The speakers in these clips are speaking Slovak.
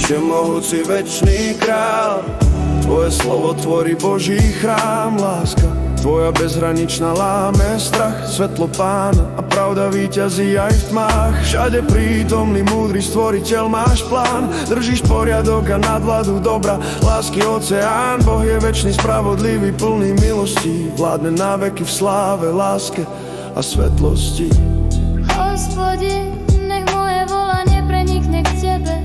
Všemohúci večný král, tvoje slovo tvorí Boží chrám. Láska tvoja bezhraničná láme strach, svetlo Pána a pravda víťazí aj v tmách. Všade prítomný múdry stvoriteľ, máš plán, držíš poriadok a nadvládu dobra, lásky oceán. Boh je večný, spravodlivý, plný milostí, vládne na veky v sláve, láske a svetlosti. Hospodin, nech moje volanie prenikne k tebe,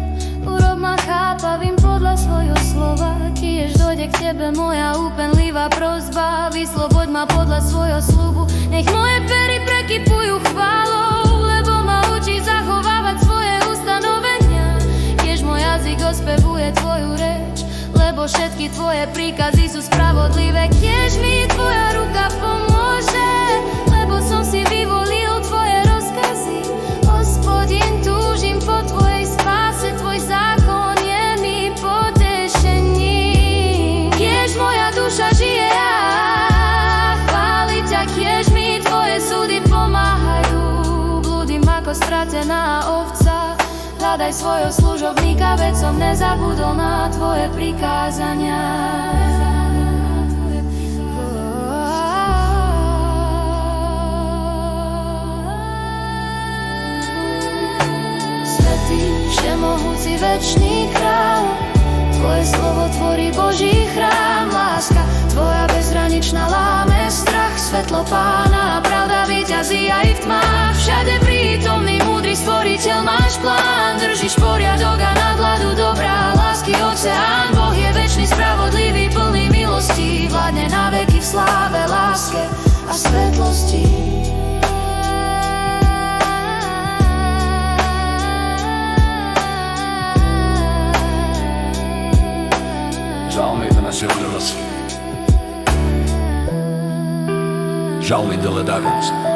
urob ma chápavým podľa svojho slova. Kiež dojde k tebe moja úpenlivá prosba, vysloboď ma podľa svojho sľubu. Nech moje pery prekypujú chválou, lebo ma učí zachovávať svoje ustanovenia. Kiež môj jazyk ospevuje tvoju reč, lebo všetky tvoje príkazy sú spravodlivé. Kiež mi tvoja ruka pomôže, lebo som si vyvolil tvoje rozkazy. Hospodin, túžim po tvojej spáse, tvoj zákon je mi potešením. Kiež moja duša žije a chváli ťa, kiež mi tvoje súdy pomáhajú. Blúdim ako stratená ovca, hľadaj svojho služobníka, veď som nezabudol na tvoje prikázania. Všemohúci večný král, tvoje slovo tvorí Boží chrám. Láska tvoja bezhraničná láme strach, svetlo Pána a pravda víťazí aj v tmách. Všade prítomný múdry stvoriteľ, máš plán, držíš poriadok a nadvládu dobrá, lásky oceán. Boh je večný, spravodlivý, plný milostí, vládne na veky v sláve, láske a svetlosti. Žalmy 11:11. Žalmy dele David.